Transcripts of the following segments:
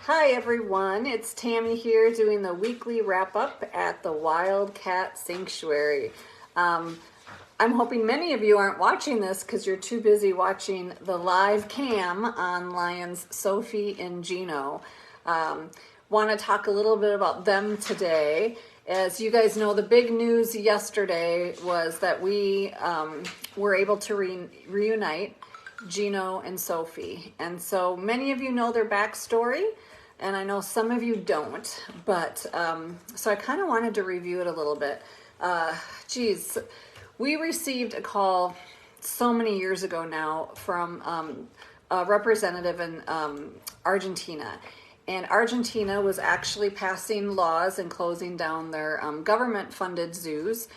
Hi everyone, it's Tammy here doing the weekly wrap-up at the Wildcat Sanctuary. I'm hoping many of you aren't watching this because you're too busy watching the live cam on Lions Sofi and Gino. Want to talk a little bit about them today. As you guys know, the big news yesterday was that we were able to reunite Gino and Sofi. And so many of you know their backstory, and I know some of you don't, but so I kind of wanted to review it a little bit. Geez, we received a call so many years ago now from a representative in Argentina. And Argentina was actually passing laws and closing down their government-funded zoos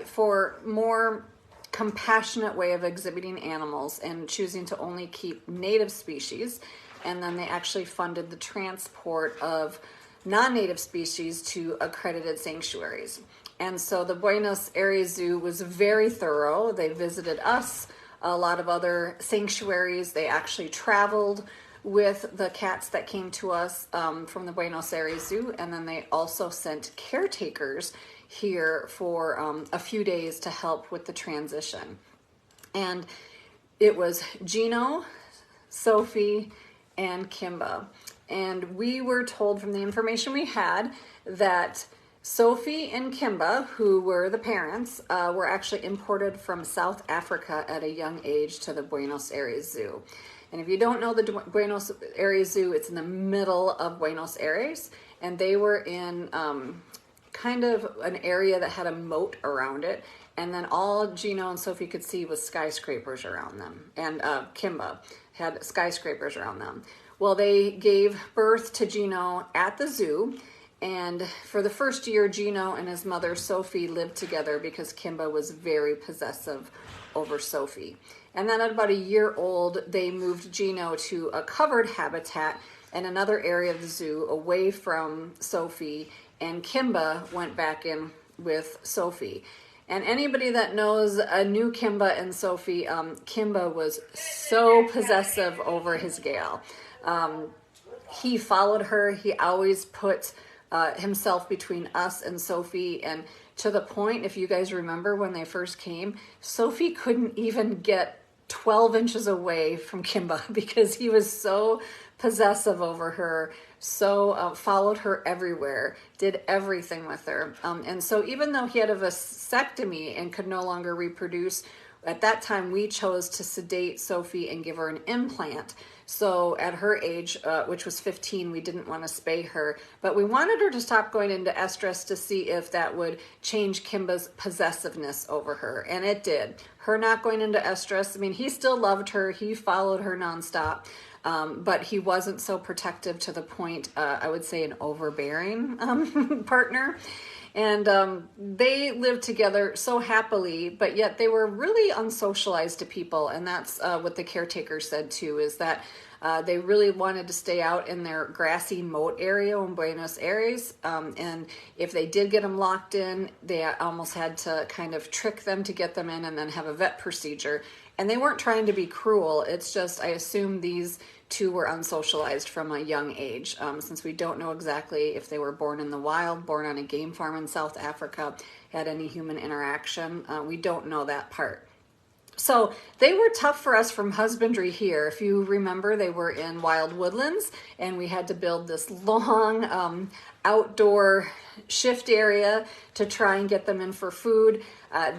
for more compassionate way of exhibiting animals and choosing to only keep native species. And then they actually funded the transport of non-native species to accredited sanctuaries. And so the Buenos Aires Zoo was very thorough. They visited us, a lot of other sanctuaries. They actually traveled with the cats that came to us from the Buenos Aires Zoo, and then they also sent caretakers here for a few days to help with the transition. And it was Gino, Sophie, and Kimba. And we were told from the information we had that Sophie and Kimba, who were the parents, were actually imported from South Africa at a young age to the Buenos Aires Zoo. And if you don't know the Buenos Aires Zoo, it's in the middle of Buenos Aires, and they were in kind of an area that had a moat around it, and then all Gino and Sophie could see was skyscrapers around them, and Kimba had skyscrapers around them. Well, they gave birth to Gino at the zoo, and for the first year, Gino and his mother Sophie lived together because Kimba was very possessive over Sophie. And then at about a year old, they moved Gino to a covered habitat in another area of the zoo away from Sophie, and Kimba went back in with Sophie. And anybody that knows knew Kimba and Sophie, Kimba was so possessive over his gal. He followed her. He always put himself between us and Sophie, and to the point, if you guys remember when they first came, Sophie couldn't even get 12 inches away from Kimba because he was so possessive over her, so followed her everywhere, did everything with her. And so even though he had a vasectomy and could no longer reproduce, at that time we chose to sedate Sophie and give her an implant. So at her age, which was 15, we didn't want to spay her, but we wanted her to stop going into estrus to see if that would change Kimba's possessiveness over her, and it did. Her not going into estrus, I mean, he still loved her, he followed her nonstop, but he wasn't so protective to the point, I would say, an overbearing partner. And they lived together so happily, but yet they were really unsocialized to people. And that's what the caretaker said too, is that they really wanted to stay out in their grassy moat area in Buenos Aires. And if they did get them locked in, they almost had to kind of trick them to get them in and then have a vet procedure. And they weren't trying to be cruel. It's just, I assume these two were unsocialized from a young age, since we don't know exactly if they were born in the wild, born on a game farm in South Africa, had any human interaction. We don't know that part. So they were tough for us from husbandry here. If you remember, they were in wild woodlands, and we had to build this long outdoor shift area to try and get them in for food.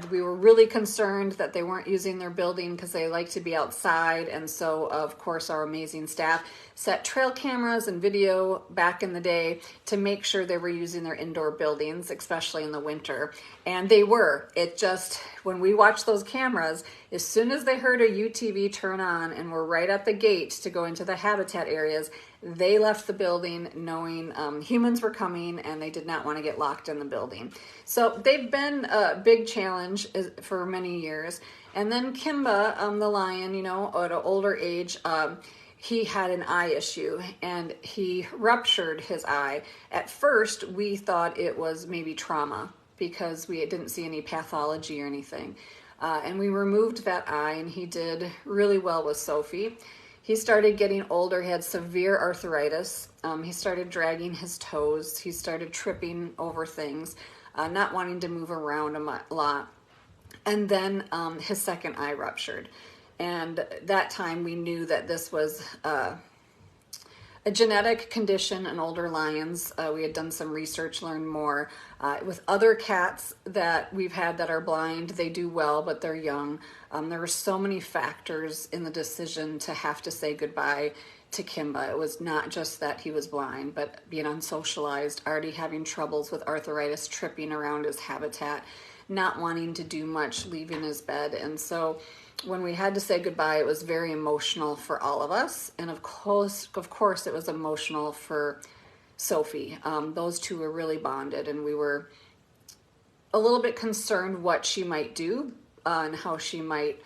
We were really concerned that they weren't using their building because they like to be outside. And so, of course, our amazing staff set trail cameras and video back in the day to make sure they were using their indoor buildings, especially in the winter. And they were. It just, when we watched those cameras, as soon as they heard a UTV turn on and were right at the gate to go into the habitat areas, they left the building knowing humans were coming, and they did not want to get locked in the building. So they've been a big challenge for many years. And then Kimba, the lion, you know, at an older age, he had an eye issue and he ruptured his eye. At first, we thought it was maybe trauma because we didn't see any pathology or anything. And we removed that eye, and he did really well with Sophie. he started getting older. He had severe arthritis. He started dragging his toes. He started tripping over things, not wanting to move around a lot. And then his second eye ruptured. And that time we knew that this was a genetic condition in older lions. We had done some research, learned more. With other cats that we've had that are blind, they do well, but they're young. There were so many factors in the decision to have to say goodbye to Kimba. It was not just that he was blind, but being unsocialized, already having troubles with arthritis, tripping around his habitat, not wanting to do much, leaving his bed. And so when we had to say goodbye, it was very emotional for all of us. And of course, it was emotional for Sophie. Those two were really bonded, and we were a little bit concerned what she might do and how she might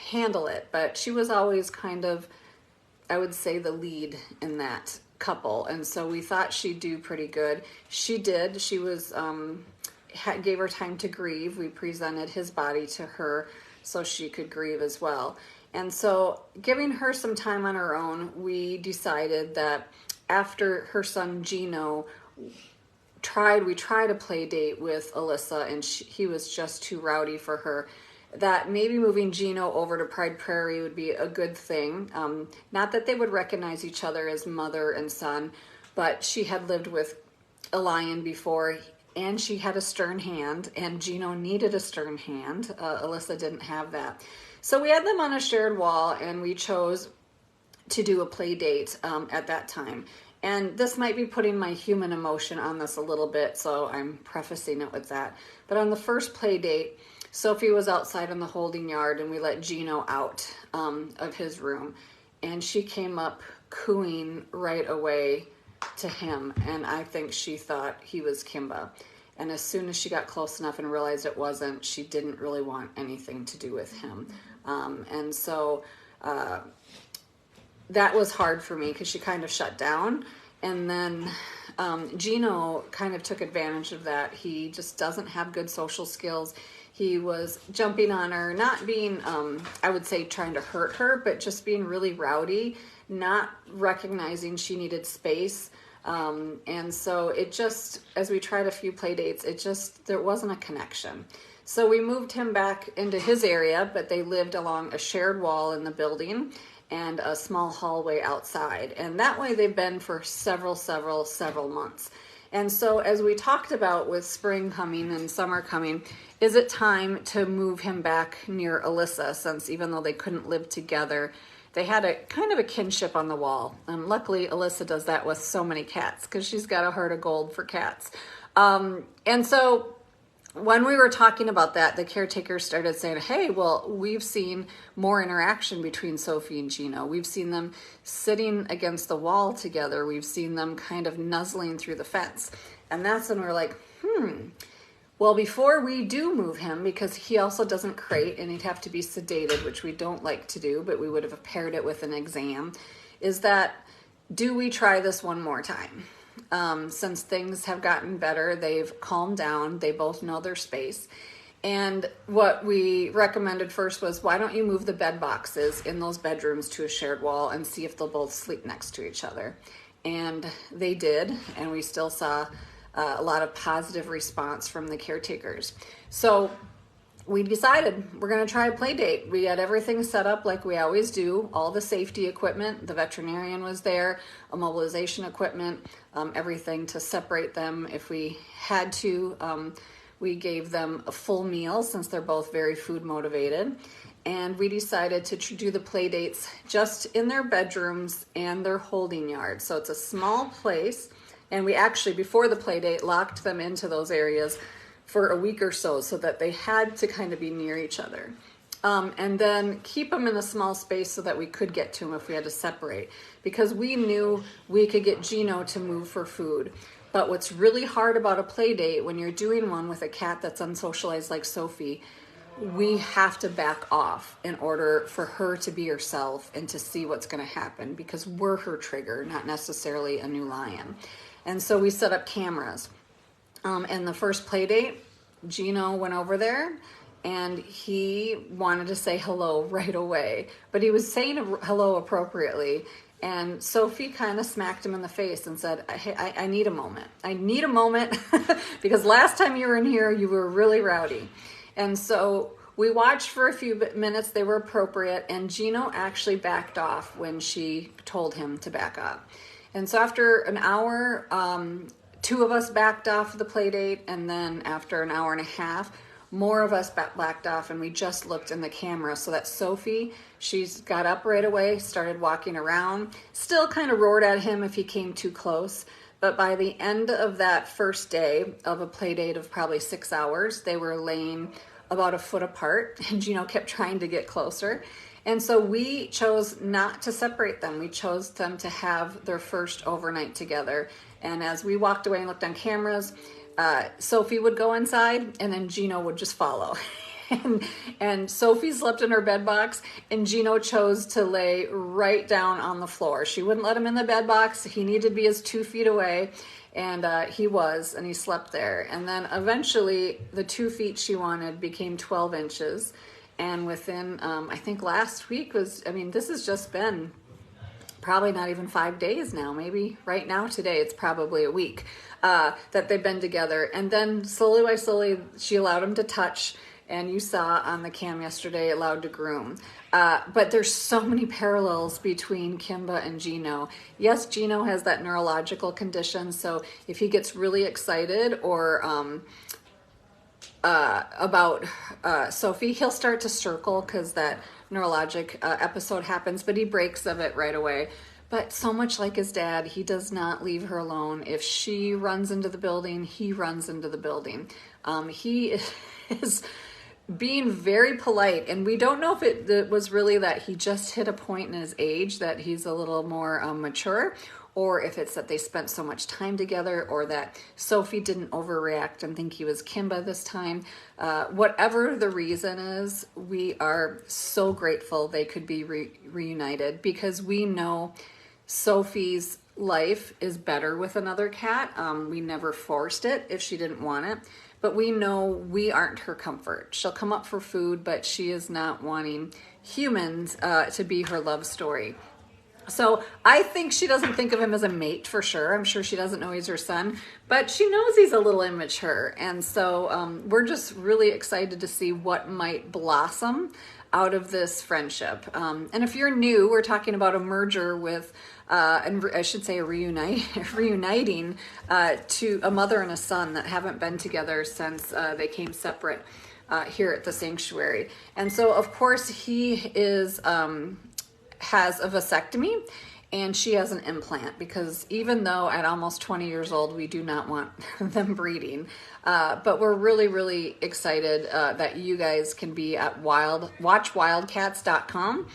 handle it. But she was always kind of, I would say, the lead in that couple. And so we thought she'd do pretty good. She did. She was, gave her time to grieve. We presented his body to her so she could grieve as well. And so giving her some time on her own, we decided that after her son Gino we tried a play date with Alyssa, and he was just too rowdy for her, that maybe moving Gino over to Pride Prairie would be a good thing. Not that they would recognize each other as mother and son, but she had lived with a lion before, and she had a stern hand, and Gino needed a stern hand. Alyssa didn't have that. So we had them on a shared wall, and we chose to do a play date at that time. And this might be putting my human emotion on this a little bit, so I'm prefacing it with that. But on the first play date, Sophie was outside in the holding yard, and we let Gino out of his room. And she came up cooing right away to him, and I think she thought he was Kimba. And as soon as she got close enough and realized it wasn't, she didn't really want anything to do with him. And so that was hard for me because she kind of shut down. And then Gino kind of took advantage of that. He just doesn't have good social skills. He was jumping on her, not being, I would say, trying to hurt her, but just being really rowdy, not recognizing she needed space. And so it just, as we tried a few play dates, there wasn't a connection. So we moved him back into his area, but they lived along a shared wall in the building and a small hallway outside. And that way they've been for several months. And so as we talked about with spring coming and summer coming, is it time to move him back near Alyssa, since even though they couldn't live together, they had a kind of a kinship on the wall. Luckily, Alyssa does that with so many cats because she's got a heart of gold for cats. And so when we were talking about that, the caretakers started saying, hey, well, we've seen more interaction between Sophie and Gino. We've seen them sitting against the wall together. We've seen them kind of nuzzling through the fence. And that's when we're like, well, before we do move him, because he also doesn't crate and he'd have to be sedated, which we don't like to do, but we would have paired it with an exam, is that, do we try this one more time? Since things have gotten better, they've calmed down, they both know their space. And what we recommended first was, why don't you move the bed boxes in those bedrooms to a shared wall and see if they'll both sleep next to each other? And they did, and we still saw a lot of positive response from the caretakers. So we decided we're going to try a play date. We had everything set up like we always do, all the safety equipment. The veterinarian was there, immobilization equipment, everything to separate them if we had to. We gave them a full meal since they're both very food motivated. And we decided to do the play dates just in their bedrooms and their holding yard. So it's a small place. And we actually, before the play date, locked them into those areas for a week or so that they had to kind of be near each other. And then keep them in a small space so that we could get to them if we had to separate. Because we knew we could get Gino to move for food. But what's really hard about a play date, when you're doing one with a cat that's unsocialized like Sophie, we have to back off in order for her to be herself and to see what's going to happen, because we're her trigger, not necessarily a new lion. And so we set up cameras. And the first play date, Gino went over there and he wanted to say hello right away, but he was saying hello appropriately. And Sophie kind of smacked him in the face and said, hey, I need a moment. I need a moment because last time you were in here, you were really rowdy. And so we watched for a few minutes. They were appropriate. And Gino actually backed off when she told him to back up. And so after an hour, two of us backed off the play date. And then after an hour and a half, more of us backed off, and we just looked in the camera so that Sophie, she's got up right away, started walking around, still kind of roared at him if he came too close. But by the end of that first day of a play date of probably 6 hours, they were laying about a foot apart, and Gino kept trying to get closer. And so we chose not to separate them. We chose them to have their first overnight together. And as we walked away and looked on cameras, Sophie would go inside, and then Gino would just follow. and Sophie slept in her bed box, and Gino chose to lay right down on the floor. She wouldn't let him in the bed box. He needed to be as 2 feet away, and he slept there. And then eventually the 2 feet she wanted became 12 inches. And within, I think last week this has just been probably not even 5 days now. Maybe right now, today, it's probably a week that they've been together. And then slowly by slowly, she allowed him to touch. And you saw on the cam yesterday, allowed to groom. But there's so many parallels between Kimba and Gino. Yes, Gino has that neurological condition. So if he gets really excited or about Sophie, he'll start to circle because that neurologic episode happens, but he breaks of it right away. But so much like his dad, he does not leave her alone. If she runs into the building, he runs into the building. He is being very polite, and we don't know if it was really that he just hit a point in his age that he's a little more mature, or if it's that they spent so much time together, or that Sophie didn't overreact and think he was Kimba this time. Whatever the reason is, we are so grateful they could be reunited, because we know Sophie's life is better with another cat. We never forced it if she didn't want it, but we know we aren't her comfort. She'll come up for food, but she is not wanting humans to be her love story. So I think she doesn't think of him as a mate for sure. I'm sure she doesn't know he's her son, but she knows he's a little immature. And so we're just really excited to see what might blossom out of this friendship. And if you're new, we're talking about a merger with, and I should say reuniting to a mother and a son that haven't been together since they came separate here at the sanctuary. And so of course he is, has a vasectomy, and she has an implant, because even though at almost 20 years old, we do not want them breeding. But we're really, really excited that you guys can be at watchwildcats.com.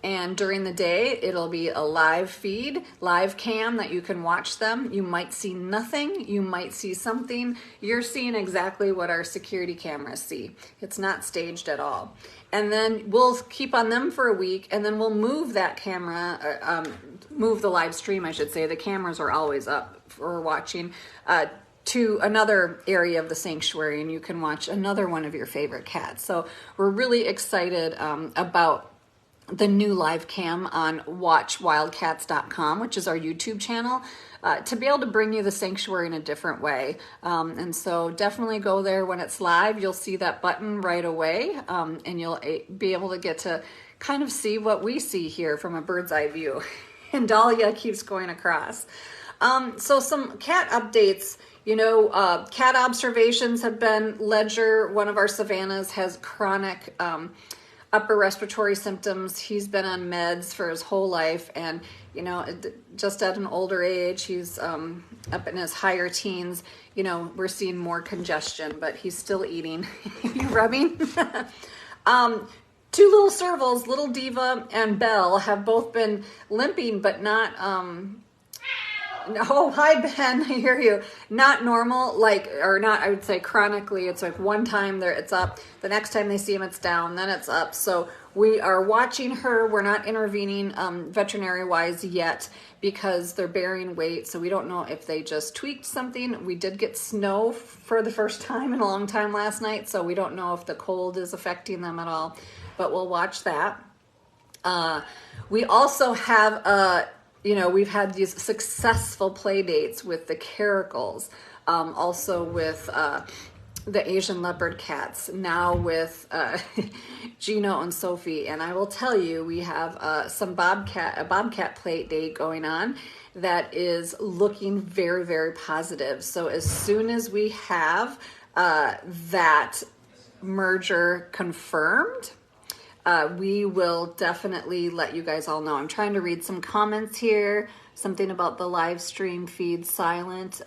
And during the day, it'll be a live feed, live cam that you can watch them. You might see nothing. You might see something. You're seeing exactly what our security cameras see. It's not staged at all. And then we'll keep on them for a week, and then we'll move that camera, move the live stream, I should say. The cameras are always up for watching, to another area of the sanctuary, and you can watch another one of your favorite cats. So we're really excited about the new live cam on watchwildcats.com, which is our YouTube channel, to be able to bring you the sanctuary in a different way. And so definitely go there when it's live. You'll see that button right away, and you'll be able to get to kind of see what we see here from a bird's eye view. And Dahlia keeps going across. So some cat updates. You know, cat observations have been Ledger, one of our Savannahs, has chronic upper respiratory symptoms. He's been on meds for his whole life, and you know, just at an older age, he's up in his higher teens. You know, we're seeing more congestion, but he's still eating. You rubbing? Two little servals, Little Diva and Belle, have both been limping, but not Oh, hi Ben, I hear you. Not normal, like, or not, I would say chronically, it's like one time there it's up, the next time they see him it's down, then it's up. So we are watching her. We're not intervening veterinary wise yet because they're bearing weight, so we don't know if they just tweaked something. We did get snow for the first time in a long time last night, so we don't know if the cold is affecting them at all, but we'll watch that. We also have, we've had these successful play dates with the caracals, also with the Asian leopard cats, now with Gino and Sophie. And I will tell you, we have a bobcat play date going on that is looking very, very positive. So as soon as we have that merger confirmed, we will definitely let you guys all know. I'm trying to read some comments here. Something about the live stream feed silent.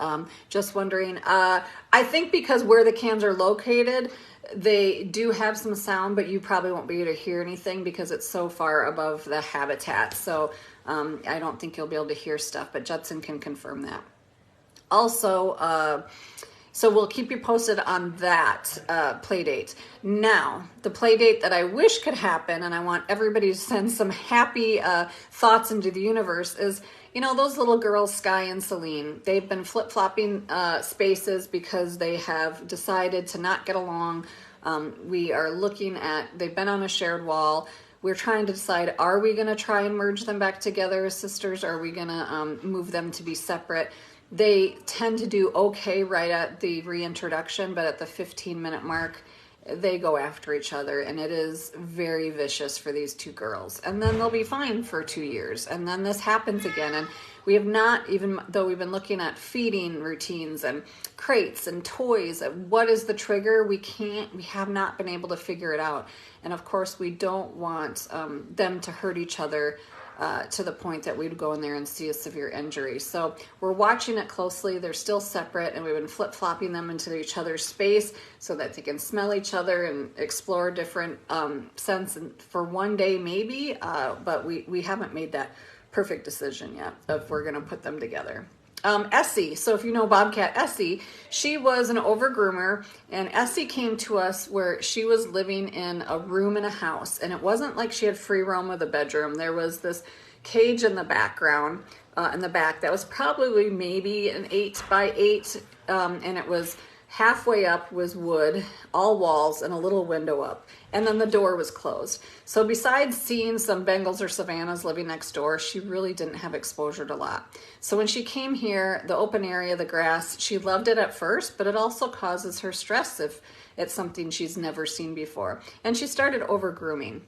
Just wondering. I think because where the cams are located, they do have some sound, but you probably won't be able to hear anything because it's so far above the habitat. So I don't think you'll be able to hear stuff, but Judson can confirm that. Also, so we'll keep you posted on that play date. Now, the play date that I wish could happen, and I want everybody to send some happy thoughts into the universe, is, those little girls, Sky and Seline, they've been flip-flopping spaces because they have decided to not get along. We are looking at, they've been on a shared wall. We're trying to decide, are we going to try and merge them back together as sisters? Or are we going to move them to be separate? They tend to do okay right at the reintroduction, but at the 15-minute mark, they go after each other, and it is very vicious for these two girls. And then they'll be fine for 2 years, and then this happens again. And we have not, even though we've been looking at feeding routines and crates and toys, what is the trigger? We have not been able to figure it out. And of course, we don't want them to hurt each other to the point that we'd go in there and see a severe injury. So we're watching it closely. They're still separate, and we've been flip-flopping them into each other's space so that they can smell each other and explore different scents for one day maybe, but we haven't made that perfect decision yet if we're going to put them together. Essie, so if you know Bobcat Essie, she was an overgroomer, and Essie came to us where she was living in a room in a house, and it wasn't like she had free roam of the bedroom. There was this cage in the background, in the back, that was probably maybe an 8x8, and it was halfway up was wood, all walls, and a little window up. And then the door was closed. So besides seeing some Bengals or Savannahs living next door, she really didn't have exposure to a lot. So when she came here, the open area, the grass, she loved it at first, but it also causes her stress if it's something she's never seen before. And she started over-grooming.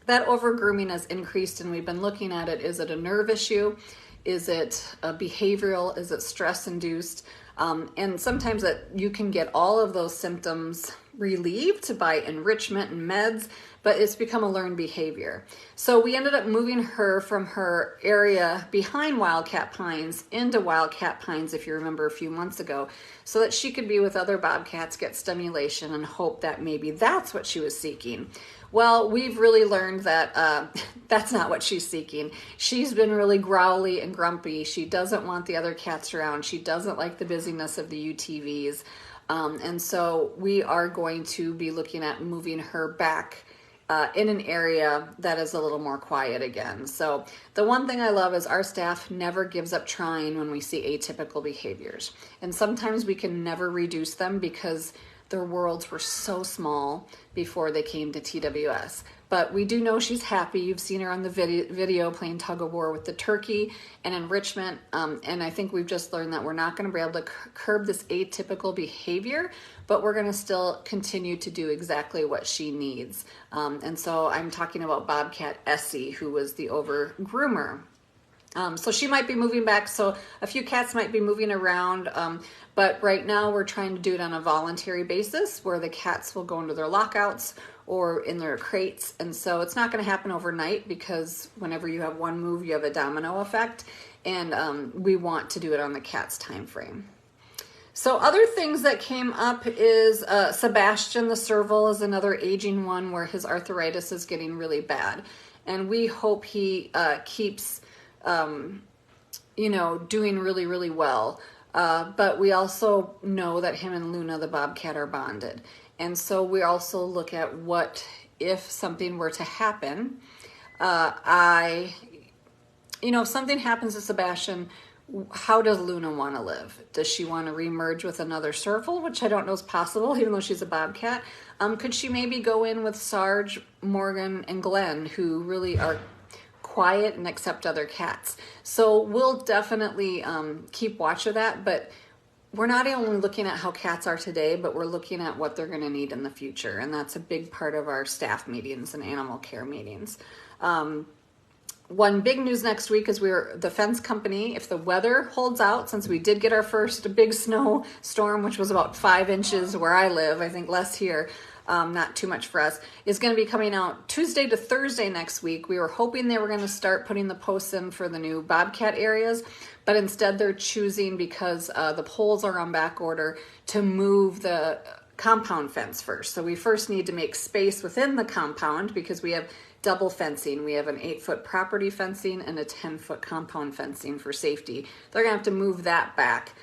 That over-grooming has increased, and we've been looking at it. Is it a nerve issue? Is it a behavioral? Is it stress-induced? And sometimes you can get all of those symptoms relieved by enrichment and meds, but it's become a learned behavior. So we ended up moving her from her area behind Wildcat Pines into Wildcat Pines, if you remember a few months ago, so that she could be with other bobcats, get stimulation, and hope that maybe that's what she was seeking. Well, we've really learned that that's not what she's seeking. She's been really growly and grumpy. She doesn't want the other cats around. She doesn't like the busyness of the UTVs. And so we are going to be looking at moving her back in an area that is a little more quiet again. So the one thing I love is our staff never gives up trying when we see atypical behaviors. And sometimes we can never reduce them because their worlds were so small before they came to TWS. But we do know she's happy. You've seen her on the video playing tug of war with the turkey and enrichment. And I think we've just learned that we're not going to be able to curb this atypical behavior, but we're going to still continue to do exactly what she needs. And so I'm talking about Bobcat Essie, who was the over-groomer. So she might be moving back, so a few cats might be moving around, but right now we're trying to do it on a voluntary basis where the cats will go into their lockouts or in their crates, and so it's not going to happen overnight because whenever you have one move, you have a domino effect, and we want to do it on the cat's time frame. So other things that came up is Sebastian the Serval is another aging one where his arthritis is getting really bad, and we hope he keeps doing really, really well. But we also know that him and Luna, the bobcat, are bonded. And so we also look at what if something were to happen. If something happens to Sebastian, how does Luna want to live? Does she want to remerge with another Serval, which I don't know is possible, even though she's a bobcat? Could she maybe go in with Sarge, Morgan, and Glenn, who really are quiet and accept other cats? So we'll definitely keep watch of that, but we're not only looking at how cats are today, but we're looking at what they're going to need in the future, and that's a big part of our staff meetings and animal care meetings. One big news next week is the fence company, if the weather holds out, since we did get our first big snow storm, which was about 5 inches where I live, I think less here, not too much for us, is going to be coming out Tuesday to Thursday next week. We were hoping they were going to start putting the posts in for the new bobcat areas, but instead they're choosing, because the poles are on back order, to move the compound fence first. So we first need to make space within the compound, because we have double fencing. We have an 8-foot property fencing and a 10-foot compound fencing for safety. They're gonna have to move that back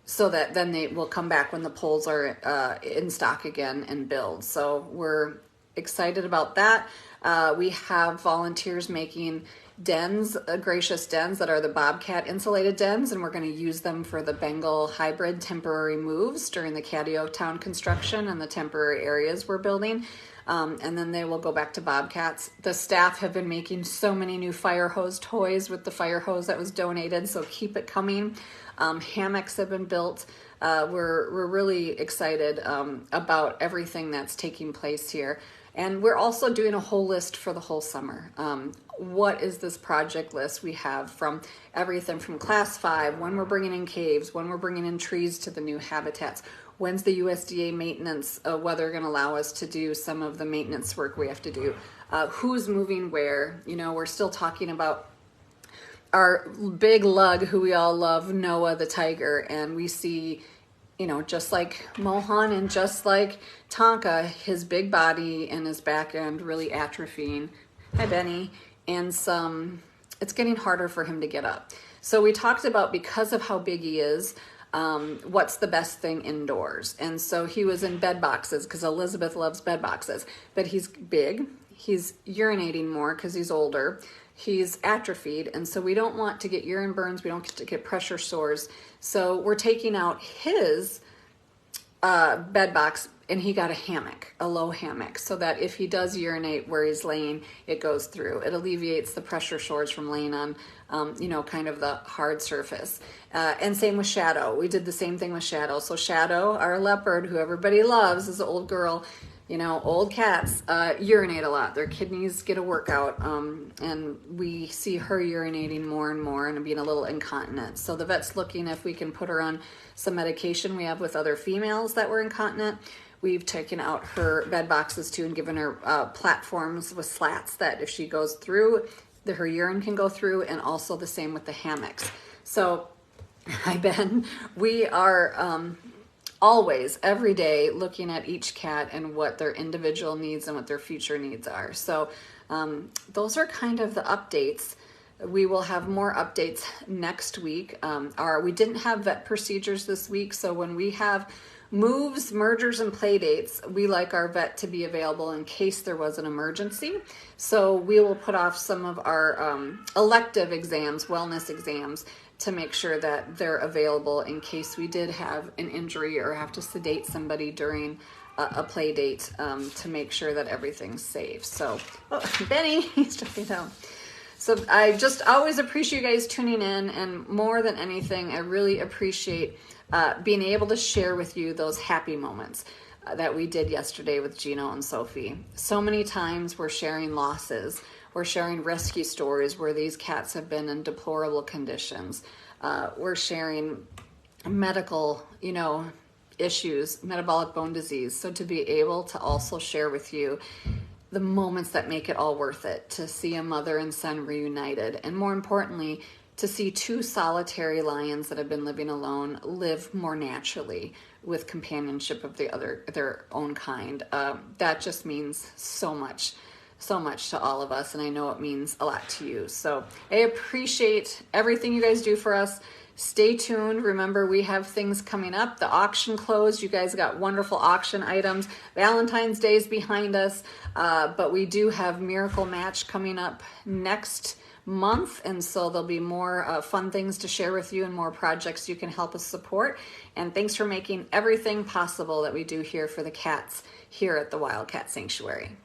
so that then they will come back when the poles are in stock again and build. So we're excited about that. We have volunteers making dens, gracious dens that are the bobcat insulated dens, and we're going to use them for the Bengal hybrid temporary moves during the Catio town construction and the temporary areas we're building. And then they will go back to bobcats. The staff have been making so many new fire hose toys with the fire hose that was donated, so keep it coming. Hammocks have been built. We're really excited about everything that's taking place here. And we're also doing a whole list for the whole summer. What is this project list? We have from everything from class 5, when we're bringing in caves, when we're bringing in trees to the new habitats, when's the USDA maintenance weather going to allow us to do some of the maintenance work we have to do, who's moving where. We're still talking about our big lug who we all love, Noah the tiger, and we see, just like Mohan and just like Tonka, his big body and his back end really atrophying. Hi, Benny. And it's getting harder for him to get up. So we talked about, because of how big he is, what's the best thing indoors. And so he was in bed boxes, because Elizabeth loves bed boxes. But he's big, he's urinating more because he's older, he's atrophied, and so we don't want to get urine burns, we don't get to get pressure sores. So we're taking out his bed box, and he got a hammock, a low hammock, so that if he does urinate where he's laying, it goes through. It alleviates the pressure sores from laying on, kind of the hard surface. And same with Shadow. We did the same thing with Shadow. So Shadow, our leopard, who everybody loves, is an old girl. Old cats urinate a lot. Their kidneys get a workout, and we see her urinating more and more and being a little incontinent. So the vet's looking if we can put her on some medication we have with other females that were incontinent. We've taken out her bed boxes too and given her platforms with slats that if she goes through, her urine can go through, and also the same with the hammocks. So, hi Ben, we are always, every day, looking at each cat and what their individual needs and what their future needs are. So those are kind of the updates. We will have more updates next week. We didn't have vet procedures this week, so when we have moves, mergers, and play dates, we like our vet to be available in case there was an emergency. So we will put off some of our elective exams, wellness exams, to make sure that they're available in case we did have an injury or have to sedate somebody during a play date, to make sure that everything's safe. So, Benny, he's jumping down. So I just always appreciate you guys tuning in, and more than anything, I really appreciate being able to share with you those happy moments that we did yesterday with Gino and Sophie. So many times we're sharing losses. We're sharing rescue stories where these cats have been in deplorable conditions. We're sharing medical, issues, metabolic bone disease. So to be able to also share with you the moments that make it all worth it, to see a mother and son reunited, and more importantly, to see 2 solitary lions that have been living alone live more naturally with companionship of their own kind. That just means so much. so much to all of us, and I know it means a lot to you. So I appreciate everything you guys do for us. Stay tuned. Remember, we have things coming up. The auction closed. You guys got wonderful auction items. Valentine's Day is behind us, but we do have Miracle Match coming up next month, and so there'll be more fun things to share with you and more projects you can help us support. And thanks for making everything possible that we do here for the cats here at the Wildcat Sanctuary.